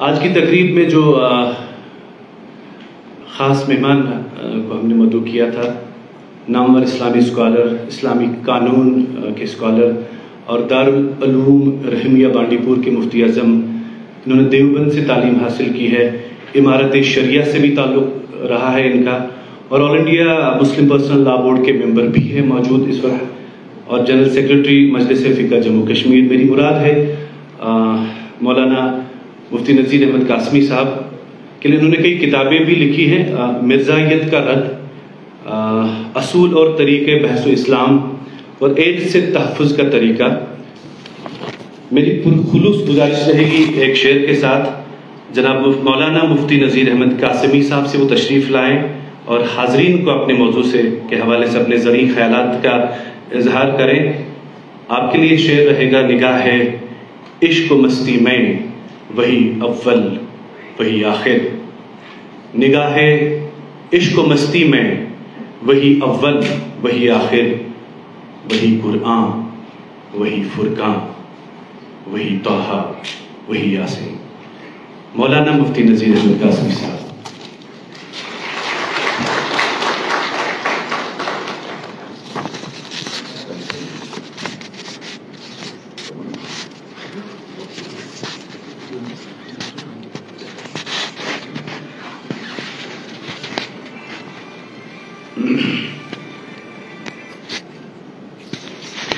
آج کی تقریب میں جو خاص مہمان کو ہم نے مدعو کیا تھا، نامور اسلامی اسکالر، اسلامی قانون کے اسکالر اور دارالعلوم رحمیہ بانڈی پور کے مفتی اعظم، انہوں نے دیوبند سے تعلیم حاصل کی ہے، امارت شریعہ سے بھی تعلق رہا ہے ان کا، اور آل انڈیا مسلم پرسنل لا بورڈ کے ممبر بھی ہیں موجود اس وقت، اور جنرل سیکرٹری مجلس فقہ جموں کشمیر۔ میری مراد ہے مولانا مفتی نذیر احمد قاسمی صاحب کے لیے انہوں نے کئی کتابیں بھی لکھی ہیں، مرزائیت کا رد، اصول اور طریقے بحث و اسلام، اور ایڈز سے تحفظ کا طریقہ۔ میری پرخلوص گزارش رہے گی ایک شعر کے ساتھ جناب مولانا مفتی نذیر احمد قاسمی صاحب سے وہ تشریف لائیں اور حاضرین کو اپنے موضوع کے حوالے سے اپنے زرعی خیالات کا اظہار کریں۔ آپ کے لیے شعر رہے گا، نگاہ ہے عشق و مستی میں وہی اول وہی آخر، نگاہ ہے عشق و مستی میں وہی اول وہی آخر، وہی قرآن وہی فرقان وہی طٰہٰ وہی یاسین۔ مولانا مفتی نذیر احمد قاسمی صاحب۔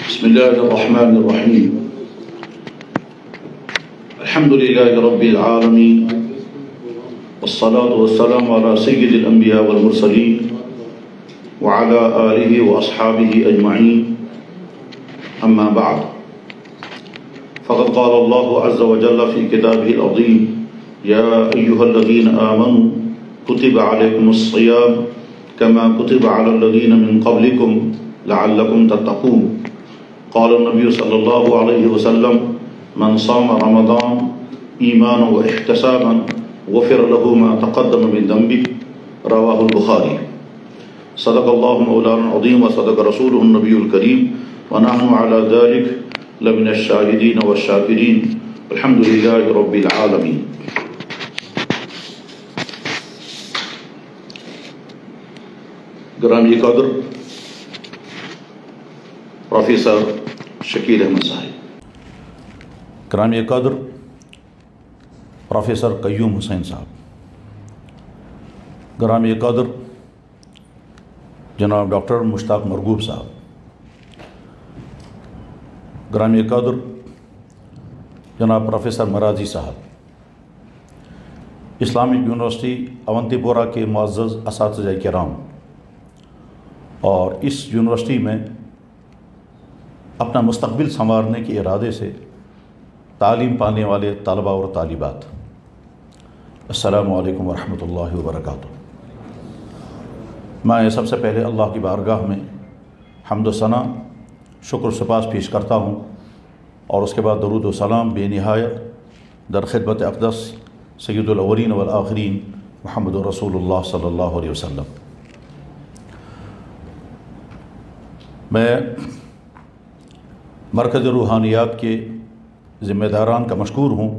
بسم اللہ الرحمن الرحیم، الحمد للہ رب العالمین، والصلاة والسلام على سید الانبیاء والمرسلین وعلى آلہ واصحابہ اجمعین، اما بعد، فقد قال اللہ عز وجل فی کتابہ العظیم، یا ایہا الذین آمنوا کتب علیکم الصیام کما کتب علی الذین من قبلکم لعلکم تتقون۔ قال النبی صلی اللہ علیہ وسلم، من صام رمضان ایمانا و احتسابا غفر له ما تقدم من ذنبه، رواہ البخاری۔ صدق اللہ مولانا العظیم و صدق رسولہ النبی الکریم، ونحن علی ذلک لمن الشاہدین والشاکرین، الحمد للہ رب العالمین۔ گرامی قدر پروفیسر شکیل احمد صاحب، گرامی قدر پروفیسر قیوم حسین صاحب، گرامی قدر جناب ڈاکٹر مشتاق مرغوب صاحب، گرامی قدر جناب پروفیسر مرازی صاحب، اسلامک یونیورسٹی اونتی پورہ کے معزز اساتذہ کرام، اور اس یونیورسٹی میں اپنا مستقبل سنوارنے کے ارادے سے تعلیم پانے والے طلبہ اور طالبات، السلام علیکم ورحمۃ اللہ وبرکاتہ۔ میں سب سے پہلے اللہ کی بارگاہ میں حمد و ثنا، شکر و سپاس پیش کرتا ہوں، اور اس کے بعد درود و سلام بے نہایت در خدمت اقدس سید الاولین والآخرین محمد رسول اللہ صلی اللہ علیہ وسلم۔ میں مرکز روحانیات کے ذمہ داران کا مشکور ہوں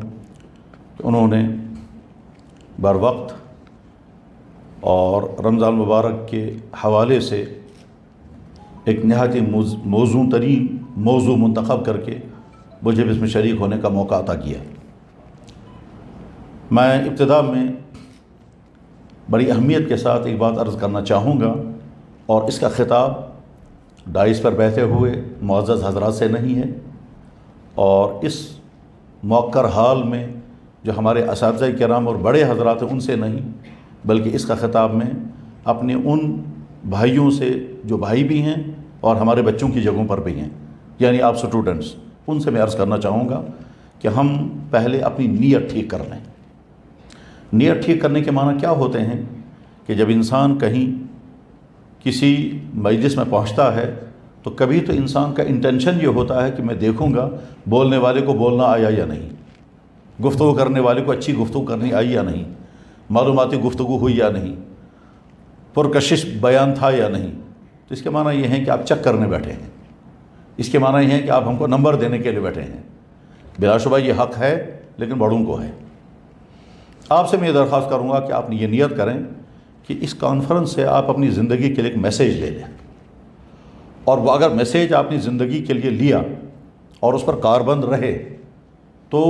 کہ انہوں نے بر وقت اور رمضان مبارک کے حوالے سے ایک نہایت موزوں ترین موضوع منتخب کر کے مجھے اس میں شریک ہونے کا موقع عطا کیا۔ میں ابتدا میں بڑی اہمیت کے ساتھ ایک بات عرض کرنا چاہوں گا، اور اس کا خطاب ڈائس پر بیٹھے ہوئے معزز حضرات سے نہیں ہے، اور اس موقر حال میں جو ہمارے اساتذہ کرام اور بڑے حضرات ہیں ان سے نہیں، بلکہ اس کا خطاب میں اپنے ان بھائیوں سے جو بھائی بھی ہیں اور ہمارے بچوں کی جگہوں پر بھی ہیں، یعنی آپ سٹوڈنٹس، ان سے میں عرض کرنا چاہوں گا کہ ہم پہلے اپنی نیت ٹھیک کر لیں۔ نیت ٹھیک کرنے کے معنی کیا ہوتے ہیں کہ جب انسان کہیں کسی مجلس میں پہنچتا ہے تو کبھی تو انسان کا انٹینشن یہ ہوتا ہے کہ میں دیکھوں گا بولنے والے کو بولنا آیا یا نہیں، گفتگو کرنے والے کو اچھی گفتگو کرنی آئی یا نہیں، معلوماتی گفتگو ہوئی یا نہیں، پرکشش بیان تھا یا نہیں۔ تو اس کے معنی یہ ہے کہ آپ چیک کرنے بیٹھے ہیں، اس کے معنی یہ ہے کہ آپ ہم کو نمبر دینے کے لیے بیٹھے ہیں۔ بلا شبہ یہ حق ہے لیکن بڑوں کو ہے۔ آپ سے میں یہ درخواست کروں گا کہ آپ یہ نیت کریں کہ اس کانفرنس سے آپ اپنی زندگی کے لیے ایک میسیج لے لیں، اور وہ اگر میسیج آپ نے زندگی کے لیے لیا اور اس پر کاربند رہے تو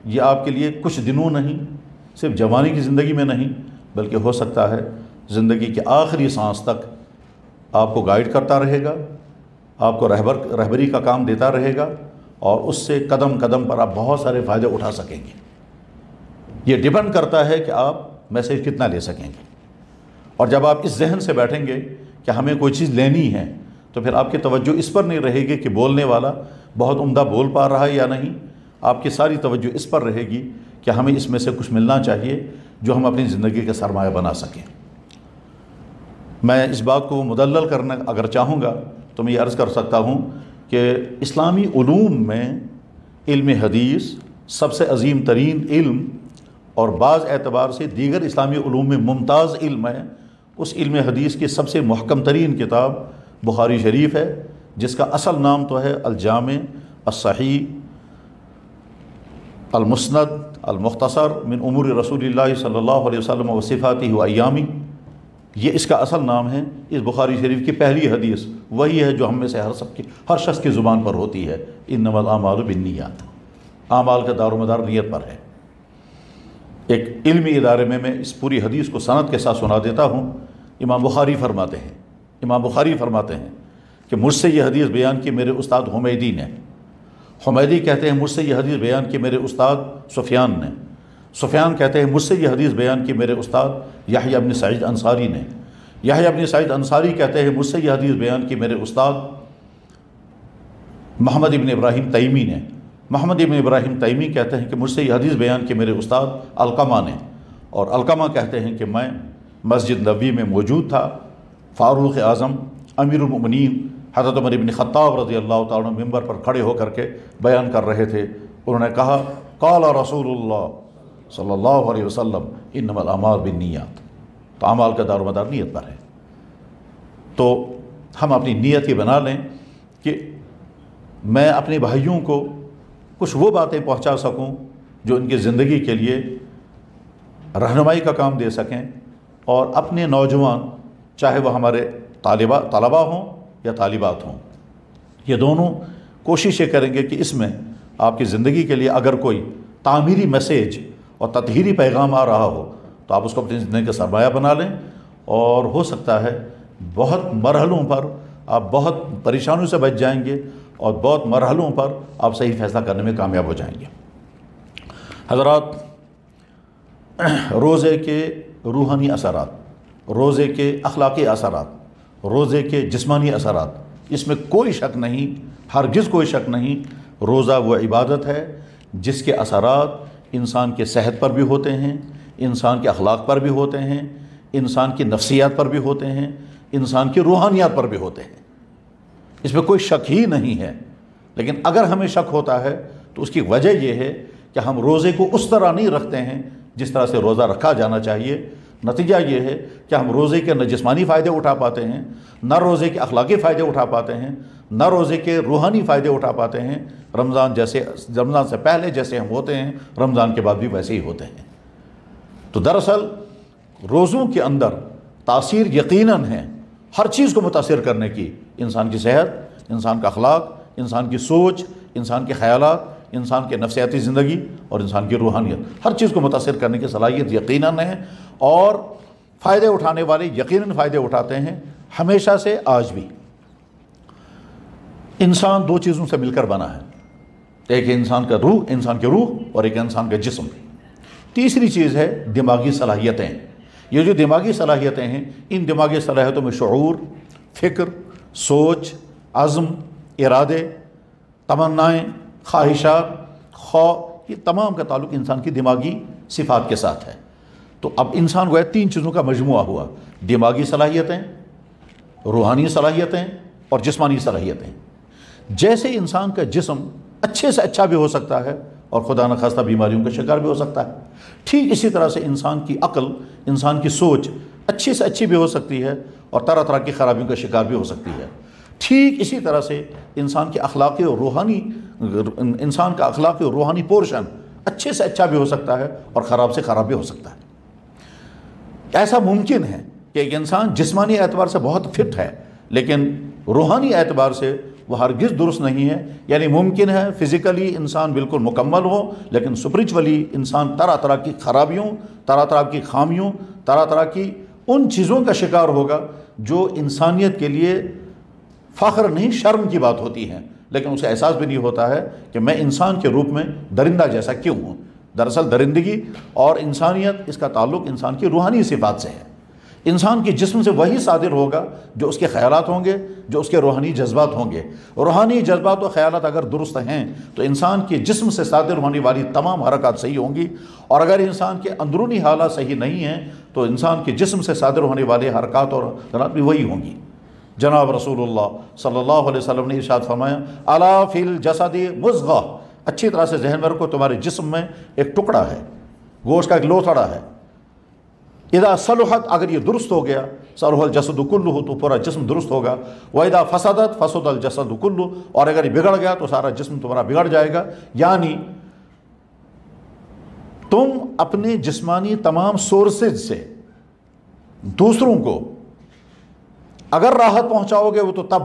یہ آپ کے لیے کچھ دنوں نہیں، صرف جوانی کی زندگی میں نہیں، بلکہ ہو سکتا ہے زندگی کے آخری سانس تک آپ کو گائیڈ کرتا رہے گا، آپ کو رہبری کا کام دیتا رہے گا، اور اس سے قدم قدم پر آپ بہت سارے فائدے اٹھا سکیں گے۔ یہ ڈیپینڈ کرتا ہے کہ آپ میسیج کتنا لے سکیں گے، اور جب آپ اس ذہن سے بیٹھیں گے کہ ہمیں کوئی چیز لینی ہے تو پھر آپ کی توجہ اس پر نہیں رہے گی کہ بولنے والا بہت عمدہ بول پا رہا ہے یا نہیں، آپ کی ساری توجہ اس پر رہے گی کہ ہمیں اس میں سے کچھ ملنا چاہیے جو ہم اپنی زندگی کا سرمایہ بنا سکیں۔ میں اس بات کو مدلل کرنا اگر چاہوں گا تو میں یہ عرض کر سکتا ہوں کہ اسلامی علوم میں علم حدیث سب سے عظیم ترین علم اور بعض اعتبار سے دیگر اسلامی علوم میں ممتاز علم ہے۔ اس علم حدیث کی سب سے محکم ترین کتاب بخاری شریف ہے، جس کا اصل نام تو ہے الجامع الصحیح المسند المختصر من امور رسول اللہ صلی اللہ علیہ وسلم و صفاتہ و ایامی۔ یہ اس کا اصل نام ہے۔ اس بخاری شریف کی پہلی حدیث وہی ہے جو ہم میں سے ہر شخص کی زبان پر ہوتی ہے، انما الاعمال بالنیات۔ اعمال کا دار و مدار نیت پر ہے۔ ایک علمی ادارے میں اس پوری حدیث کو سند کے ساتھ سنا دیتا ہوں۔ امام بخاری فرماتے ہیں کہ مجھ سے یہ حدیث بیان کی میرے استاد حمیدی نے، حمیدی کہتے ہیں مجھ سے یہ حدیث بیان کی میرے استاد سفیان نے، سفیان کہتے ہیں مجھ سے یہ حدیث بیان کی میرے استاد یحییٰ بن سعید انصاری نے، یحییٰ بن سعید انصاری کہتے ہیں مجھ سے یہ حدیث بیان کی میرے استاد محمد ابن ابراہیم تیمی نے، محمد ابن ابراہیم تیمی کہتے ہیں کہ مجھ سے یہ حدیث بیان کی میرے استاد علقمہ نے، اور علقمہ کہتے ہیں کہ میں مسجد نبوی میں موجود تھا، فاروق اعظم امیر المؤمنین حضرت عمر بن خطاب رضی اللہ تعالیٰ عنہ ممبر پر کھڑے ہو کر کے بیان کر رہے تھے۔ انہوں نے کہا قال رسول اللہ صلی اللہ علیہ وسلم انما الاعمال بالنیات۔ تو اعمال کا دار و مدار نیت پر ہے۔ تو ہم اپنی نیت ہی بنا لیں کہ میں اپنے بھائیوں کو کچھ وہ باتیں پہنچا سکوں جو ان کی زندگی کے لیے رہنمائی کا کام دے سکیں، اور اپنے نوجوان چاہے وہ ہمارے طلباء ہوں یا طالبات ہوں، یہ دونوں کوشش یہ کریں گے کہ اس میں آپ کی زندگی کے لیے اگر کوئی تعمیری میسیج اور تطہیری پیغام آ رہا ہو تو آپ اس کو اپنی زندگی کا سرمایہ بنا لیں، اور ہو سکتا ہے بہت مرحلوں پر آپ بہت پریشانیوں سے بچ جائیں گے، اور بہت مرحلوں پر آپ صحیح فیصلہ کرنے میں کامیاب ہو جائیں گے۔ حضرات، روزے کے روحانی اثرات، روزے کے اخلاقی اثرات، روزے کے جسمانی اثرات، اس میں کوئی شک نہیں، ہرگز کوئی شک نہیں، روزہ وہ عبادت ہے جس کے اثرات انسان کے صحت پر بھی ہوتے ہیں، انسان کے اخلاق پر بھی ہوتے ہیں، انسان کی نفسیات پر بھی ہوتے ہیں، انسان کی روحانیات پر بھی ہوتے ہیں، اس میں کوئی شک ہی نہیں ہے۔ لیکن اگر ہمیں شک ہوتا ہے تو اس کی وجہ یہ ہے کہ ہم روزے کو اس طرح نہیں رکھتے ہیں جس طرح سے روزہ رکھا جانا چاہیے۔ نتیجہ یہ ہے کہ ہم روزے کے نہ جسمانی فائدے اٹھا پاتے ہیں، نہ روزے کے اخلاقی فائدے اٹھا پاتے ہیں، نہ روزے کے روحانی فائدے اٹھا پاتے ہیں۔ رمضان سے پہلے جیسے ہم ہوتے ہیں، رمضان کے بعد بھی ویسے ہی ہوتے ہیں۔ تو دراصل روزوں کے اندر تاثیر یقیناً ہے ہر چیز کو متاثر کرنے کی، انسان کی صحت، انسان کا اخلاق، انسان کی سوچ، انسان کے خیالات، انسان کے نفسیاتی زندگی اور انسان کی روحانیت، ہر چیز کو متاثر کرنے کی صلاحیت یقیناً ہے، اور فائدے اٹھانے والے یقیناً فائدے اٹھاتے ہیں ہمیشہ سے، آج بھی۔ انسان دو چیزوں سے مل کر بنا ہے، ایک انسان کا روح، انسان کی روح، اور ایک انسان کا جسم۔ تیسری چیز ہے دماغی صلاحیتیں۔ یہ جو دماغی صلاحیتیں ہیں، ان دماغی صلاحیتوں میں شعور، فکر، سوچ، عزم، ارادے، تمنائیں، خواہشات، خوف، یہ تمام کا تعلق انسان کی دماغی صفات کے ساتھ ہے۔ تو اب انسان گویا تین چیزوں کا مجموعہ ہوا، دماغی صلاحیتیں، روحانی صلاحیتیں اور جسمانی صلاحیتیں۔ جیسے انسان کا جسم اچھے سے اچھا بھی ہو سکتا ہے اور خدا نخواستہ بیماریوں کا شکار بھی ہو سکتا ہے، ٹھیک اسی طرح سے انسان کی عقل، انسان کی سوچ اچھی سے اچھی بھی ہو سکتی ہے اور طرح طرح کی خرابیوں کا شکار بھی ہو سکتی ہے۔ ٹھیک اسی طرح سے انسان کی اخلاقی اور روحانی، انسان کا اخلاقی اور روحانی پورشن اچھے سے اچھا بھی ہو سکتا ہے اور خراب سے خراب بھی ہو سکتا ہے۔ ایسا ممکن ہے کہ ایک انسان جسمانی اعتبار سے بہت فٹ ہے لیکن روحانی اعتبار سے وہ ہرگز درست نہیں ہے، یعنی ممکن ہے فزیکلی انسان بالکل مکمل ہو لیکن سپریچولی انسان طرح طرح کی خرابیوں، طرح طرح کی خامیوں، طرح طرح کی ان چیزوں کا شکار ہوگا جو انسانیت کے لیے فخر نہیں شرم کی بات ہوتی ہے، لیکن اسے احساس بھی نہیں ہوتا ہے کہ میں انسان کے روپ میں درندہ جیسا کیوں ہوں۔ دراصل درندگی اور انسانیت اس کا تعلق انسان کی روحانی صفات سے ہے۔ انسان کے جسم سے وہی صادر ہوگا جو اس کے خیالات ہوں گے، جو اس کے روحانی جذبات ہوں گے۔ روحانی جذبات و خیالات اگر درست ہیں تو انسان کے جسم سے صادر ہونے والی تمام حرکات صحیح ہوں گی، اور اگر انسان کے اندرونی حالات صحیح نہیں ہیں تو انسان کے جسم سے صادر ہونے والے حرکات اور حالات بھی وہی ہوں گی۔ جناب رسول اللہ صلی اللہ علیہ وسلم نے ارشاد فرمایا، الا فی الجسد مضغہ، اچھی طرح سے ذہن میں رکھو، تمہارے جسم میں ایک ٹکڑا ہے، گوشت کا ایک لوتھڑا ہے، اذا صلحت، اگر یہ درست ہو گیا، صلح الجسد کلہ، تو پورا جسم درست ہوگا، واذا فسدت فسد الجسد کلہ، اور اگر یہ بگڑ گیا تو سارا جسم تمہارا بگڑ جائے گا۔ یعنی تم اپنے جسمانی تمام سورسز سے دوسروں کو اگر راحت پہنچاؤ گے وہ تو تب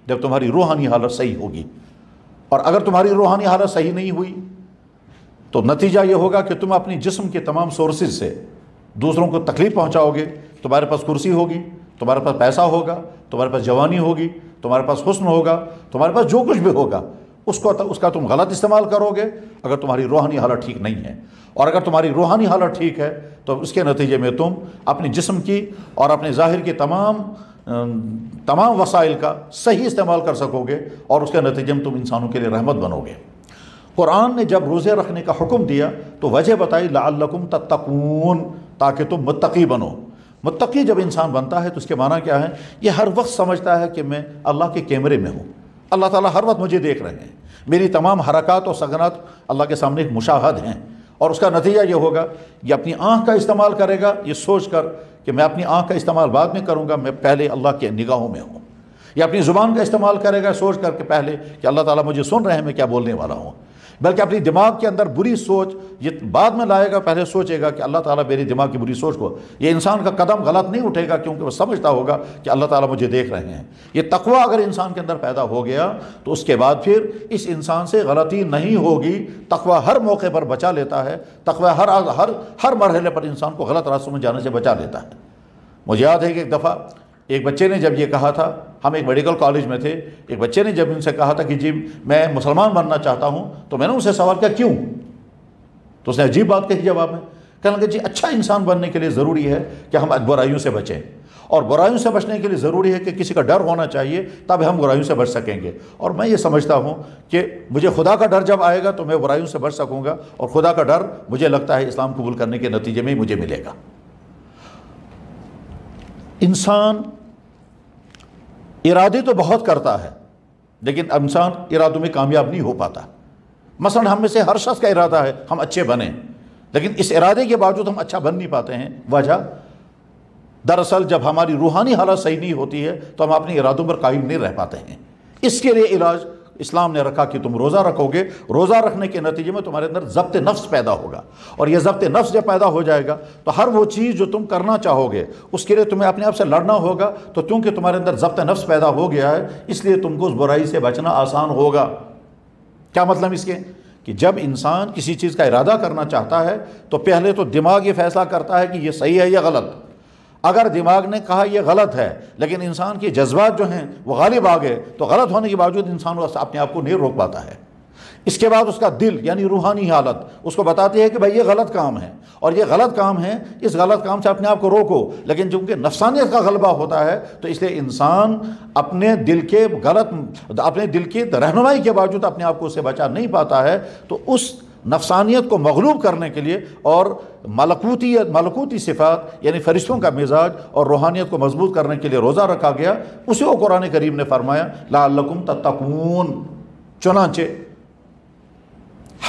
جب تمہاری روحانی حالت صحیح ہوگی، اور اگر تمہاری روحانی حالت صحیح نہیں ہوئی تو نتیجہ یہ ہوگا کہ تم اپنی جسم کے تمام سورسز سے دوسروں کو تکلیف پہنچاؤ گے۔ تمہارے پاس کرسی ہوگی، تمہارے پاس پیسہ ہوگا، تمہارے پاس جوانی ہوگی، تمہارے پاس حسن ہوگا، تمہارے پاس جو کچھ بھی ہوگا اس کا تم غلط استعمال کرو گے اگر تمہاری روحانی حالت ٹھیک نہیں ہے، اور اگر تمہاری روحانی حالت ٹھیک ہے تو اس کے نتیجے میں تم اپنے جسم کی اور اپنے ظاہر کی تمام وسائل کا صحیح استعمال کر سکو گے، اور اس کے نتیجے میں تم انسانوں کے لیے رحمت بنو گے۔ قرآن نے جب روزے رکھنے کا حکم دیا تو وجہ بتائی لعلکم تتقون، تاکہ تم متقی بنو۔ متقی جب انسان بنتا ہے تو اس کے معنی کیا ہے؟ یہ ہر وقت سمجھتا ہے کہ میں اللہ کے کیمرے میں ہوں، اللہ تعالیٰ ہر وقت مجھے دیکھ رہے ہیں، میری تمام حرکات اور سکنات اللہ کے سامنے ایک مشاہد ہیں، اور اس کا نتیجہ یہ ہوگا یہ اپنی آنکھ کا استعمال کرے گا یہ سوچ کر کہ میں اپنی آنکھ کا استعمال بعد میں کروں گا، میں پہلے اللہ کے نگاہوں میں ہوں۔ یا اپنی زبان کا استعمال کرے گا سوچ کر کے پہلے کہ اللہ تعالیٰ مجھے سن رہے ہیں میں کیا بولنے والا ہوں، بلکہ اپنی دماغ کے اندر بری سوچ یہ بعد میں لائے گا، پہلے سوچے گا کہ اللہ تعالیٰ میری دماغ کی بری سوچ کو، یہ انسان کا قدم غلط نہیں اٹھے گا کیونکہ وہ سمجھتا ہوگا کہ اللہ تعالیٰ مجھے دیکھ رہے ہیں۔ یہ تقویٰ اگر انسان کے اندر پیدا ہو گیا تو اس کے بعد پھر اس انسان سے غلطی نہیں ہوگی۔ تقویٰ ہر موقع پر بچا لیتا ہے، تقویٰ ہر مرحلے پر انسان کو غلط راستوں میں جانے سے بچا لیتا ہے۔ مجھے یاد ہے کہ ایک دفعہ ایک بچے نے جب یہ کہا تھا، ہم ایک میڈیکل کالج میں تھے، ایک بچے نے جب ان سے کہا تھا کہ جی میں مسلمان بننا چاہتا ہوں، تو میں نے ان سے سوال کیا کیوں؟ تو اس نے عجیب بات کہی جواب میں، کہنے لگا جی اچھا انسان بننے کے لیے ضروری ہے کہ ہم برائیوں سے بچیں، اور برائیوں سے بچنے کے لیے ضروری ہے کہ کسی کا ڈر ہونا چاہیے تب ہم برائیوں سے بچ سکیں گے، اور میں یہ سمجھتا ہوں کہ مجھے خدا کا ڈر جب آئے گا تو میں برائیوں سے بچ سکوں گا، اور خدا کا ڈر مجھے لگتا ہے اسلام قبول کرنے کے نتیجے میں مجھے ملے گا۔ انسان ارادے تو بہت کرتا ہے لیکن انسان ارادوں میں کامیاب نہیں ہو پاتا۔ مثلا ہم میں سے ہر شخص کا ارادہ ہے ہم اچھے بنیں، لیکن اس ارادے کے باوجود ہم اچھا بن نہیں پاتے ہیں۔ وجہ دراصل جب ہماری روحانی حالت صحیح نہیں ہوتی ہے تو ہم اپنے ارادوں پر قائم نہیں رہ پاتے ہیں۔ اس کے لیے علاج اسلام نے رکھا کہ تم روزہ رکھو گے، روزہ رکھنے کے نتیجے میں تمہارے اندر ضبط نفس پیدا ہوگا، اور یہ ضبط نفس جب پیدا ہو جائے گا تو ہر وہ چیز جو تم کرنا چاہو گے اس کے لیے تمہیں اپنے آپ سے لڑنا ہوگا، تو کیونکہ تمہارے اندر ضبط نفس پیدا ہو گیا ہے اس لیے تم کو اس برائی سے بچنا آسان ہوگا۔ کیا مطلب اس کے؟ کہ جب انسان کسی چیز کا ارادہ کرنا چاہتا ہے تو پہلے تو دماغ یہ فیصلہ کرتا ہے کہ یہ صحیح ہے یا غلط۔ اگر دماغ نے کہا یہ غلط ہے لیکن انسان کے جذبات جو ہیں وہ غالب آ گئے تو غلط ہونے کے باوجود انسان اپنے آپ کو نہیں روک پاتا ہے۔ اس کے بعد اس کا دل یعنی روحانی حالت اس کو بتاتی ہے کہ بھائی یہ غلط کام ہے، اور یہ غلط کام ہے، اس غلط کام سے اپنے آپ کو روکو، لیکن چونکہ نفسانیت کا غلبہ ہوتا ہے تو اس لیے انسان اپنے دل کی رہنمائی کے باوجود اپنے آپ کو اس سے بچا نہیں پاتا ہے۔ تو اس نفسانیت کو مغلوب کرنے کے لیے اور ملکوتی صفات یعنی فرشتوں کا مزاج اور روحانیت کو مضبوط کرنے کے لیے روزہ رکھا گیا۔ اسی کو قرآن کریم نے فرمایا لعلکم تتقون۔ چنانچہ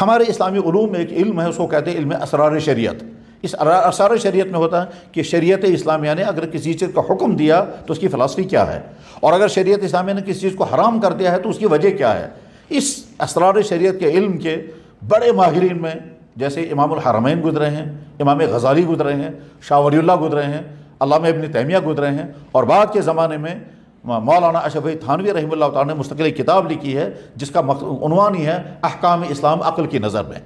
ہمارے اسلامی علوم میں ایک علم ہے، اس کو کہتے ہیں علم اسرار شریعت۔ اس اسرار شریعت میں ہوتا ہے کہ شریعت اسلامیہ نے اگر کسی چیز کا حکم دیا تو اس کی فلسفی کیا ہے، اور اگر شریعت اسلامیہ نے کسی چیز کو حرام کر دیا ہے تو اس کی وجہ کیا ہے۔ اس اسرار شریعت کے علم کے بڑے ماہرین میں جیسے امام الحرمین گزرے ہیں، امام غزالی گزرے ہیں، شاہ ولی اللہ گزرے ہیں، علامہ ابن تیمیہ گزرے ہیں، اور بعد کے زمانے میں مولانا اشرف علی تھانوی رحمہ اللہ تعالیٰ نے مستقل کتاب لکھی ہے جس کا عنوان ہی ہے احکام اسلام عقل کی نظر میں۔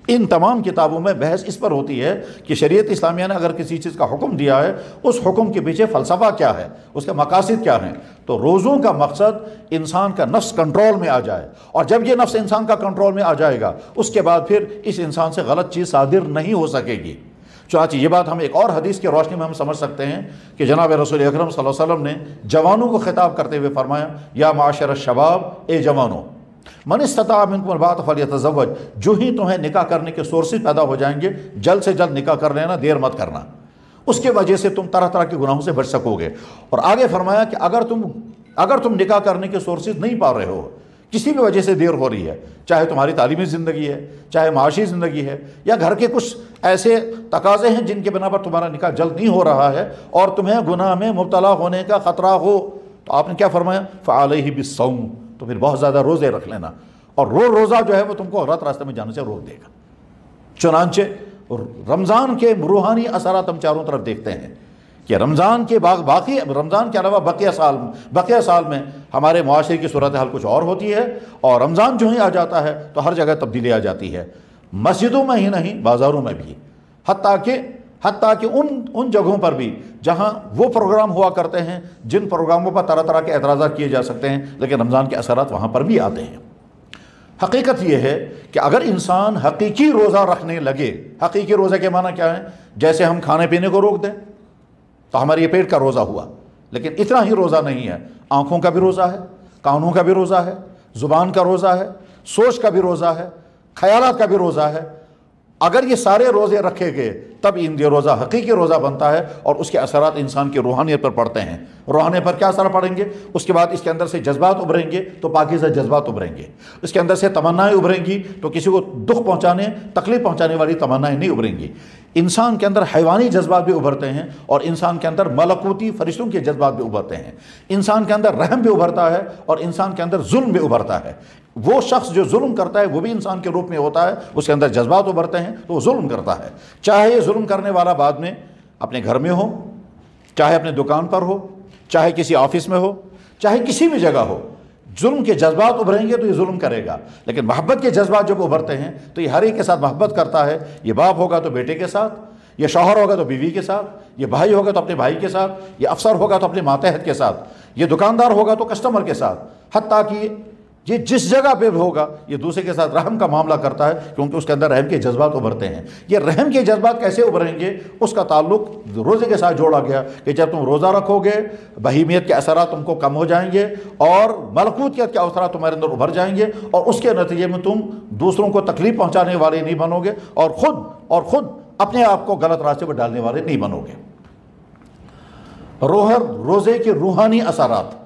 ان تمام کتابوں میں بحث اس پر ہوتی ہے کہ شریعت اسلامیہ نے اگر کسی چیز کا حکم دیا ہے، اس حکم کے پیچھے فلسفہ کیا ہے، اس کے مقاصد کیا ہیں۔ تو روزوں کا مقصد انسان کا نفس کنٹرول میں آ جائے، اور جب یہ نفس انسان کا کنٹرول میں آ جائے گا، اس کے بعد پھر اس انسان سے غلط چیز صادر نہیں ہو سکے گی۔ چنانچہ یہ بات ہم ایک اور حدیث کی روشنی میں ہم سمجھ سکتے ہیں کہ جناب رسول اکرم صلی اللہ علیہ وسلم نے جوانوں کو خطاب کرتے ہوئے فرمایا، یا معاشر الشباب، اے جوانوں، من استطاع منکم الباءۃ فلیتزوج، جو ہی تمہیں نکاح کرنے کے سورسز پیدا ہو جائیں گے، جلد سے جلد نکاح کر لینا، دیر مت کرنا، اس کی وجہ سے تم طرح طرح کے گناہوں سے بچ سکو گے۔ اور آگے فرمایا کہ اگر تم نکاح کرنے کے سورسز نہیں پا رہے ہو، کسی بھی وجہ سے دیر ہو رہی ہے، چاہے تمہاری تعلیمی زندگی ہے، چاہے معاشی زندگی ہے، یا گھر کے کچھ ایسے تقاضے ہیں جن کے بنا پر تمہارا نکاح جلد نہیں ہو رہا ہے، اور تمہیں گناہ میں مبتلا ہونے کا خطرہ ہو، تو آپ نے کیا فرمایا؟ فعلیہ بالصوم، تو پھر بہت زیادہ روزے رکھ لینا، اور روزہ جو ہے وہ تم کو غلط راستے میں جانے سے روک دے گا۔ چنانچہ رمضان کے روحانی اثرات ہم چاروں طرف دیکھتے ہیں کہ رمضان کے علاوہ بقیہ سال میں ہمارے معاشرے کی صورتحال کچھ اور ہوتی ہے، اور رمضان جو ہی آ جاتا ہے تو ہر جگہ تبدیلی آ جاتی ہے، مسجدوں میں ہی نہیں، بازاروں میں بھی، حتیٰ کہ ان جگہوں پر بھی جہاں وہ پروگرام ہوا کرتے ہیں جن پروگراموں پر طرح طرح کے اعتراضات کیے جا سکتے ہیں، لیکن رمضان کے اثرات وہاں پر بھی آتے ہیں۔ حقیقت یہ ہے کہ اگر انسان حقیقی روزہ رکھنے لگے، حقیقی روزہ کے معنی کیا ہے؟ جیسے ہم کھانے پینے کو روک دیں تو ہمارے یہ پیٹ کا روزہ ہوا، لیکن اتنا ہی روزہ نہیں ہے، آنکھوں کا بھی روزہ ہے، کانوں کا بھی روزہ ہے، زبان کا روزہ ہے، سوچ کا بھی روزہ ہے، خیالات کا بھی روزہ ہے۔ اگر یہ سارے روزے رکھے گئے تب یہ روزہ حقیقی روزہ بنتا ہے، اور اس کے اثرات انسان کی روحانیت پر پڑتے ہیں۔ روحانیت پر کیا اثر پڑیں گے؟ اس کے بعد اس کے اندر سے جذبات ابھریں گے تو پاکیزہ جذبات ابھریں گے، اس کے اندر سے تمنائیں ابھریں گی تو کسی کو دکھ پہنچانے، تکلیف پہنچانے والی تمنائیں نہیں ابھریں گی۔ انسان کے اندر حیوانی جذبات بھی ابھرتے ہیں، اور انسان کے اندر ملکوتی فرشتوں کے جذبات بھی ابھرتے ہیں۔ انسان کے اندر رحم بھی ابھرتا ہے، اور انسان کے اندر ظلم بھی ابھرتا ہے۔ وہ شخص جو ظلم کرتا ہے وہ بھی انسان کے روپ میں ہوتا ہے، اس کے اندر جذبات ابھرتے ہیں تو وہ ظلم کرتا ہے، چاہے یہ ظلم کرنے والا بعد میں اپنے گھر میں ہو، چاہے اپنے دکان پر ہو، چاہے کسی آفس میں ہو، چاہے کسی بھی جگہ ہو۔ ظلم کے جذبات ابھریں گے تو یہ ظلم کرے گا، لیکن محبت کے جذبات جب ابھرتے ہیں تو یہ ہر ایک کے ساتھ محبت کرتا ہے۔ یہ باپ ہوگا تو بیٹے کے ساتھ، یہ شوہر ہوگا تو بیوی کے ساتھ، یہ بھائی ہوگا تو اپنے بھائی کے ساتھ، یہ افسر ہوگا تو اپنے ماتحت کے ساتھ، یہ دکاندار ہوگا تو کسٹمر کے ساتھ، حتیٰ کہ یہ جس جگہ پہ ہوگا یہ دوسرے کے ساتھ رحم کا معاملہ کرتا ہے، کیونکہ اس کے اندر رحم کے جذبات ابھرتے ہیں۔ یہ رحم کے جذبات کیسے ابھریں گے؟ اس کا تعلق روزے کے ساتھ جوڑا گیا کہ جب تم روزہ رکھو گے، بہیمیت کے اثرات تم کو کم ہو جائیں گے، اور ملکوتیت کے اثرات تمہارے اندر ابھر جائیں گے، اور اس کے نتیجے میں تم دوسروں کو تکلیف پہنچانے والے نہیں بنو گے، اور خود اپنے آپ کو غلط راستے پر ڈالنے والے نہیں بنو گے۔ روزے کے روحانی اثرات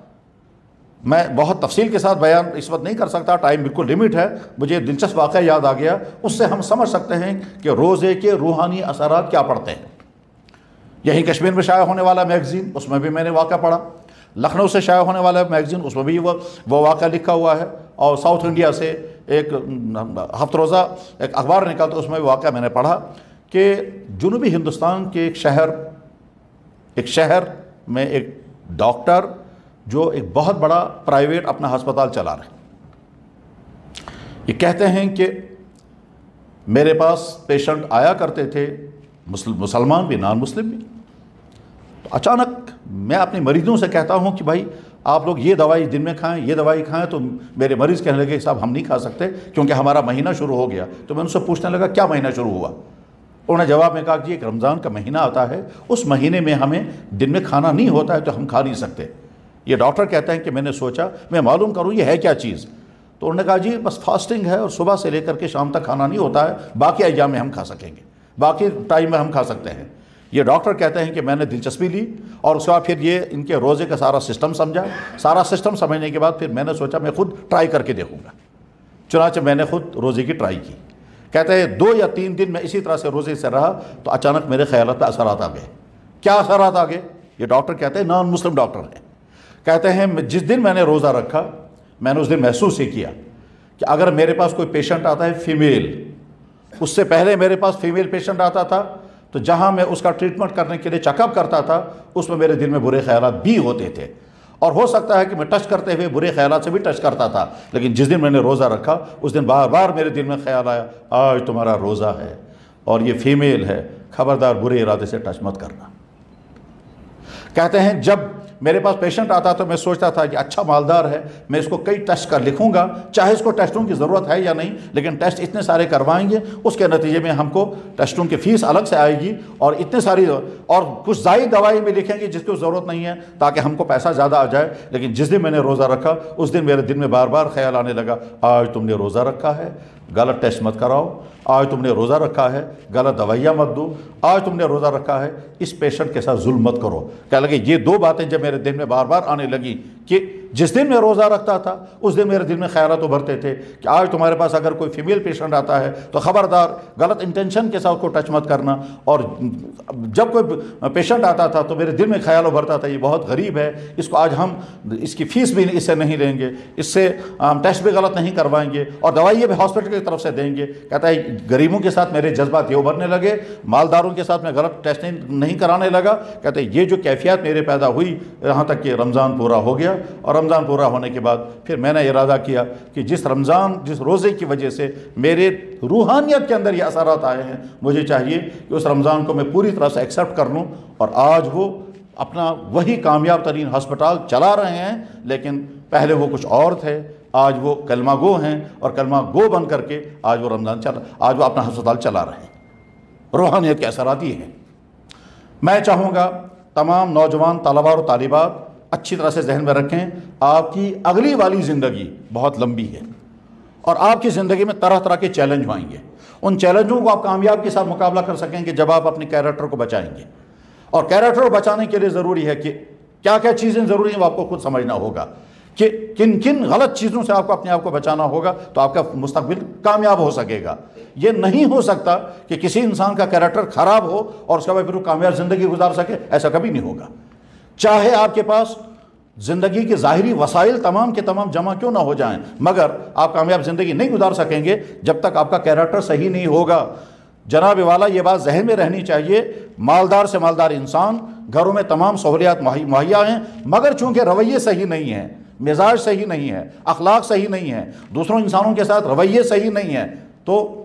میں بہت تفصیل کے ساتھ بیان اس وقت نہیں کر سکتا، ٹائم بالکل لمٹ ہے۔ مجھے دلچسپ واقعہ یاد آ گیا، اس سے ہم سمجھ سکتے ہیں کہ روزے کے روحانی اثرات کیا پڑتے ہیں۔ یہی کشمیر میں شائع ہونے والا میگزین، اس میں بھی میں نے واقعہ پڑھا، لکھنؤ سے شائع ہونے والا میگزین، اس میں بھی وہ واقعہ لکھا ہوا ہے، اور ساؤتھ انڈیا سے ایک ہفت روزہ ایک اخبار نکلتا، اس میں بھی واقعہ میں نے پڑھا کہ جنوبی ہندوستان کے ایک شہر میں ایک ڈاکٹر جو ایک بہت بڑا پرائیویٹ اپنا ہسپتال چلا رہے ہیں، یہ کہتے ہیں کہ میرے پاس پیشنٹ آیا کرتے تھے، مسلمان بھی نان مسلم بھی، تو اچانک میں اپنے مریضوں سے کہتا ہوں کہ بھائی آپ لوگ یہ دوائی دن میں کھائیں، یہ دوائی کھائیں، تو میرے مریض کہنے لگے صاحب ہم نہیں کھا سکتے کیونکہ ہمارا مہینہ شروع ہو گیا۔ تو میں ان سے پوچھنے لگا کیا مہینہ شروع ہوا؟ انہوں نے جواب میں کہا کہ ایک رمضان کا مہینہ آتا ہے، اس مہینے میں ہمیں دن میں کھانا نہیں ہوتا ہے تو ہم کھا نہیں سکتے۔ یہ ڈاکٹر کہتے ہیں کہ میں نے سوچا میں معلوم کروں یہ ہے کیا چیز، تو انہوں نے کہا جی بس فاسٹنگ ہے، اور صبح سے لے کر کے شام تک کھانا نہیں ہوتا ہے، باقی ایام میں ہم کھا سکیں گے، باقی ٹائم میں ہم کھا سکتے ہیں۔ یہ ڈاکٹر کہتے ہیں کہ میں نے دلچسپی لی، اور اس کے بعد پھر یہ ان کے روزے کا سارا سسٹم سمجھا، سارا سسٹم سمجھنے کے بعد پھر میں نے سوچا میں خود ٹرائی کر کے دیکھوں گا۔ چنانچہ میں نے خود روزے کی ٹرائی کی۔ کہتے ہیں 2 یا 3 دن میں اسی طرح سے روزے سے رہا تو اچانک میرے خیالات پہ اثرات آ گئے۔ کیا اثرات آ گئے؟ یہ ڈاکٹر کہتے ہیں، نان مسلم ڈاکٹر ہیں، کہتے ہیں جس دن میں نے روزہ رکھا میں نے اس دن محسوس ہی کیا کہ اگر میرے پاس کوئی پیشنٹ آتا ہے فیمیل، اس سے پہلے میرے پاس فیمیل پیشنٹ آتا تھا تو جہاں میں اس کا ٹریٹمنٹ کرنے کے لیے چیک اپ کرتا تھا اس میں میرے دل میں برے خیالات بھی ہوتے تھے، اور ہو سکتا ہے کہ میں ٹچ کرتے ہوئے برے خیالات سے بھی ٹچ کرتا تھا، لیکن جس دن میں نے روزہ رکھا اس دن بار بار میرے دل میں خیال آیا آج تمہارا روزہ ہے اور یہ فیمیل ہے، خبردار برے ارادے سے ٹچ مت کرنا۔ کہتے ہیں جب میرے پاس پیشنٹ آتا تو میں سوچتا تھا کہ اچھا مالدار ہے، میں اس کو کئی ٹیسٹ کر لکھوں گا، چاہے اس کو ٹیسٹوں کی ضرورت ہے یا نہیں، لیکن ٹیسٹ اتنے سارے کروائیں گے، اس کے نتیجے میں ہم کو ٹیسٹوں کی فیس الگ سے آئے گی اور اتنے ساری اور کچھ زائد دوائی بھی لکھیں گے جس کی ضرورت نہیں ہے تاکہ ہم کو پیسہ زیادہ آ جائے۔ لیکن جس دن میں نے روزہ رکھا اس دن میرے دل میں بار بار خیال آنے لگا آج تم نے روزہ رکھا ہے، غلط ٹیسٹ مت کراؤ، آج تم نے روزہ رکھا ہے، غلط دوائیاں مت دو، آج تم نے روزہ رکھا ہے، اس پیشنٹ کے ساتھ ظلم مت کرو۔ کہنے لگے یہ دو باتیں جب میرے دل میں بار بار آنے لگی کہ جس دن میں روزہ رکھتا تھا اس دن میرے دل میں خیالات ابھرتے تھے کہ آج تمہارے پاس اگر کوئی فیمیل پیشنٹ آتا ہے تو خبردار غلط انٹینشن کے ساتھ کو ٹچ مت کرنا، اور جب کوئی پیشنٹ آتا تھا تو میرے دل میں خیال ابھرتا تھا یہ بہت غریب ہے، اس کو آج ہم اس کی فیس بھی اس سے نہیں لیں گے، اس سے ٹیسٹ بھی غلط نہیں کروائیں گے اور دوائیاں بھی ہاسپٹل کی طرف سے دیں گے۔ کہتا ہے غریبوں کے ساتھ میرے جذبات یہ ابھرنے لگے، مالداروں کے ساتھ میں غلط ٹیسٹ نہیں کرانے لگا۔ کہتے ہیں یہ جو کیفیت میرے پیدا ہوئی یہاں تک کہ رمضان پورا ہو گیا، اور رمضان پورا ہونے کے بعد پھر میں نے ارادہ کیا کہ جس روزے کی وجہ سے میرے روحانیت کے اندر یہ اثرات آئے ہیں مجھے چاہیے کہ اس رمضان کو میں پوری طرح سے ایکسیپٹ کر لوں، اور آج وہ اپنا وہی کامیاب ترین ہسپتال چلا رہے ہیں، لیکن پہلے وہ کچھ اور تھے، آج وہ کلمہ گو ہیں اور کلمہ گو بن کر کے آج وہ آج وہ اپنا ہسپتال چلا رہے ہیں۔ روحانیت کے اثرات یہ ہیں۔ میں چاہوں گا تمام نوجوان طلباء اور طالبات اچھی طرح سے ذہن میں رکھیں آپ کی اگلی والی زندگی بہت لمبی ہے اور آپ کی زندگی میں طرح طرح کے چیلنج آئیں گے، ان چیلنجوں کو آپ کامیاب کے ساتھ مقابلہ کر سکیں گے جب آپ اپنے کیریکٹر کو بچائیں گے، اور کیریکٹر کو بچانے کے لیے ضروری ہے کہ کیا کیا چیزیں ضروری ہیں وہ آپ کو خود سمجھنا ہوگا کہ کن کن غلط چیزوں سے آپ کو اپنے آپ کو بچانا ہوگا تو آپ کا مستقبل کامیاب ہو سکے گا۔ یہ نہیں ہو سکتا کہ کسی انسان کا کیریکٹر خراب ہو اور اس کے بعد پھر وہ کامیاب زندگی گزار سکے، ایسا کبھی نہیں ہوگا۔ چاہے آپ کے پاس زندگی کے ظاہری وسائل تمام کے تمام جمع کیوں نہ ہو جائیں، مگر آپ کامیاب زندگی نہیں گزار سکیں گے جب تک آپ کا کیریکٹر صحیح نہیں ہوگا۔ جناب والا یہ بات ذہن میں رہنی چاہیے، مالدار سے مالدار انسان، گھروں میں تمام سہولیات مہیا ہیں، مگر چونکہ رویے صحیح نہیں ہیں، مزاج صحیح نہیں ہے، اخلاق صحیح نہیں ہے، دوسروں انسانوں کے ساتھ رویے صحیح نہیں ہیں، تو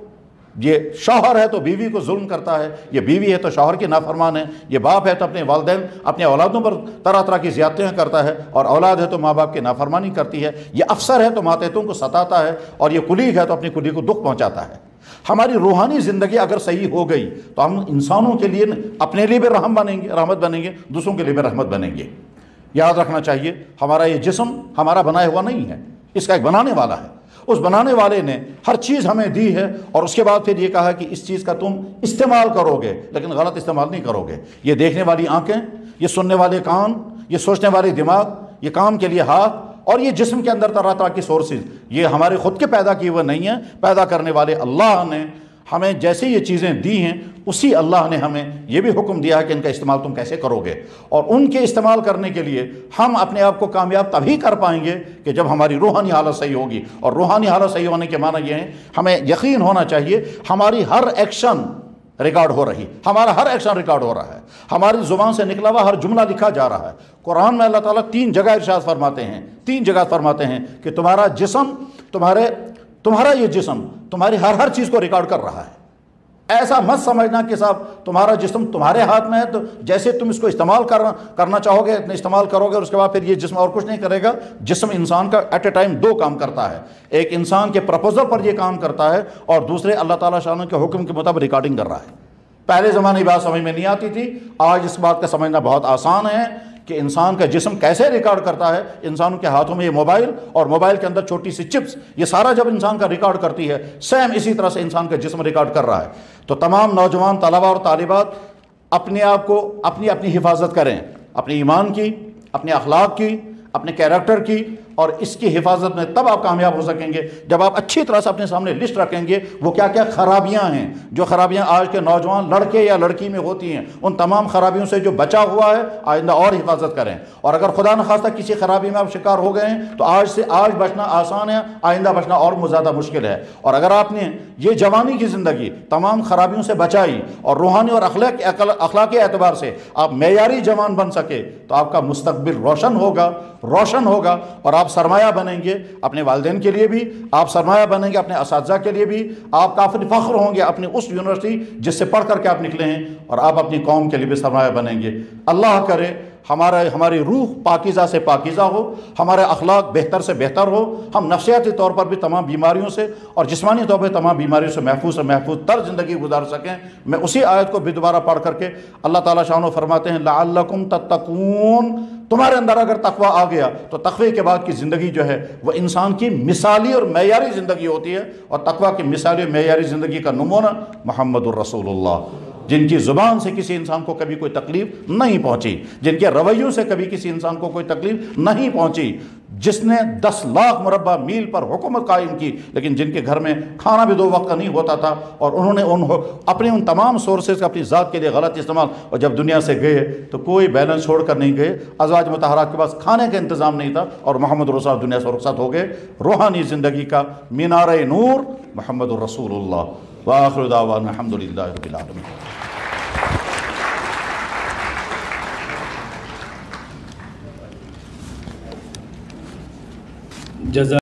یہ شوہر ہے تو بیوی کو ظلم کرتا ہے، یہ بیوی ہے تو شوہر کی نافرمان ہے، یہ باپ ہے تو اپنے والدین اپنے اولادوں پر طرح طرح کی زیادتیاں کرتا ہے، اور اولاد ہے تو ماں باپ کی نافرمانی کرتی ہے، یہ افسر ہے تو ماتحتوں کو ستاتا ہے، اور یہ کلیگ ہے تو اپنی کلیگ کو دکھ پہنچاتا ہے۔ ہماری روحانی زندگی اگر صحیح ہو گئی تو ہم انسانوں کے لیے اپنے لیے بھی رحمت بنیں گے، دوسروں کے لیے بھی رحمت بنیں گے۔ یاد رکھنا چاہیے ہمارا یہ جسم ہمارا بنایا ہوا نہیں ہے، اس کا ایک بنانے والا ہے، اس بنانے والے نے ہر چیز ہمیں دی ہے، اور اس کے بعد پھر یہ کہا کہ اس چیز کا تم استعمال کرو گے لیکن غلط استعمال نہیں کرو گے۔ یہ دیکھنے والی آنکھیں، یہ سننے والے کان، یہ سوچنے والے دماغ، یہ کام کے لیے ہاتھ، اور یہ جسم کے اندر طرح طرح کی سورسز، یہ ہمارے خود کے پیدا کیے ہوئے نہیں ہیں، پیدا کرنے والے اللہ نے ہمیں جیسے یہ چیزیں دی ہیں اسی اللہ نے ہمیں یہ بھی حکم دیا ہے کہ ان کا استعمال تم کیسے کرو گے، اور ان کے استعمال کرنے کے لیے ہم اپنے آپ کو کامیاب تبھی کر پائیں گے کہ جب ہماری روحانی حالت صحیح ہوگی، اور روحانی حالت صحیح ہونے کے معنی یہ ہے ہمیں یقین ہونا چاہیے ہماری ہر ایکشن ریکارڈ ہو رہی، ہمارا ہر ایکشن ریکارڈ ہو رہا ہے، ہماری زبان سے نکلا ہوا ہر جملہ لکھا جا رہا ہے۔ قرآن میں اللہ تعالیٰ 3 جگہ ارشاد فرماتے ہیں، 3 جگہ فرماتے ہیں کہ تمہارا جسم تمہارا یہ جسم تمہاری ہر چیز کو ریکارڈ کر رہا ہے۔ ایسا مت سمجھنا کہ صاحب تمہارا جسم تمہارے ہاتھ میں ہے تو جیسے تم اس کو استعمال کرنا چاہو گے اتنا استعمال کرو گے، اور اس کے بعد پھر یہ جسم اور کچھ نہیں کرے گا۔ جسم انسان کا ایٹ اے ٹائم 2 کام کرتا ہے، ایک انسان کے پرپوزل پر یہ کام کرتا ہے، اور دوسرے اللہ تعالیٰ شان کے حکم کے مطابق ریکارڈنگ کر رہا ہے۔ پہلے زمانے کی بات سمجھ میں نہیں آتی تھی، آج اس بات کا سمجھنا بہت آسان ہے کہ انسان کا جسم کیسے ریکارڈ کرتا ہے۔ انسانوں کے ہاتھوں میں یہ موبائل، اور موبائل کے اندر چھوٹی سی چپس، یہ سارا جب انسان کا ریکارڈ کرتی ہے، سیم اسی طرح سے انسان کا جسم ریکارڈ کر رہا ہے۔ تو تمام نوجوان طلباء اور طالبات اپنے آپ کو اپنی حفاظت کریں، اپنے ایمان کی، اپنے اخلاق کی، اپنے کیریکٹر کی، اور اس کی حفاظت میں تب آپ کامیاب ہو سکیں گے جب آپ اچھی طرح سے اپنے سامنے لسٹ رکھیں گے وہ کیا کیا خرابیاں ہیں، جو خرابیاں آج کے نوجوان لڑکے یا لڑکی میں ہوتی ہیں، ان تمام خرابیوں سے جو بچا ہوا ہے آئندہ اور حفاظت کریں، اور اگر خدا نخواستہ کسی خرابی میں آپ شکار ہو گئے ہیں تو آج بچنا آسان ہے، آئندہ بچنا اور زیادہ مشکل ہے۔ اور اگر آپ نے یہ جوانی کی زندگی تمام خرابیوں سے بچائی اور روحانی اور اخلاقی اعتبار سے آپ معیاری جوان بن سکے تو آپ کا مستقبل روشن ہوگا اور آپ سرمایہ بنیں گے اپنے والدین کے لیے بھی، آپ سرمایہ بنیں گے اپنے اساتذہ کے لیے بھی، آپ کافی فخر ہوں گے اپنی اس یونیورسٹی جس سے پڑھ کر کے آپ نکلے ہیں، اور آپ اپنی قوم کے لیے بھی سرمایہ بنیں گے۔ اللہ کرے ہماری روح پاکیزہ سے پاکیزہ ہو، ہمارے اخلاق بہتر سے بہتر ہو، ہم نفسیاتی طور پر بھی تمام بیماریوں سے اور جسمانی طور پر تمام بیماریوں سے محفوظ تر زندگی گزار سکیں۔ میں اسی آیت کو بھی دوبارہ پڑھ کر کے اللہ تعالیٰ شان و فرماتے ہیں لعلکم تتقون، تمہارے اندر اگر تقوی آ گیا تو تقوی کے بعد کی زندگی جو ہے وہ انسان کی مثالی اور معیاری زندگی ہوتی ہے، اور تقوی کی مثالی اور معیاری زندگی کا نمونہ محمد الرسول اللہ، جن کی زبان سے کسی انسان کو کبھی کوئی تکلیف نہیں پہنچی، جن کے رویوں سے کبھی کسی انسان کو کوئی تکلیف نہیں پہنچی، جس نے 10 لاکھ مربع میل پر حکومت قائم کی، لیکن جن کے گھر میں کھانا بھی 2 وقت کا نہیں ہوتا تھا، اور انہوں نے اپنے ان تمام سورسز کا اپنی ذات کے لیے غلط استعمال، اور جب دنیا سے گئے تو کوئی بیلنس چھوڑ کر نہیں گئے، ازواج مطہرات کے پاس کھانے کا انتظام نہیں تھا، اور محمد رسول اللہ دنیا سے رخصت ہو گئے۔ روحانی زندگی کا مینارہ نور محمد الرسول اللہ۔ وآخر دعوانا الحمدللہ رب العالمین۔ جزا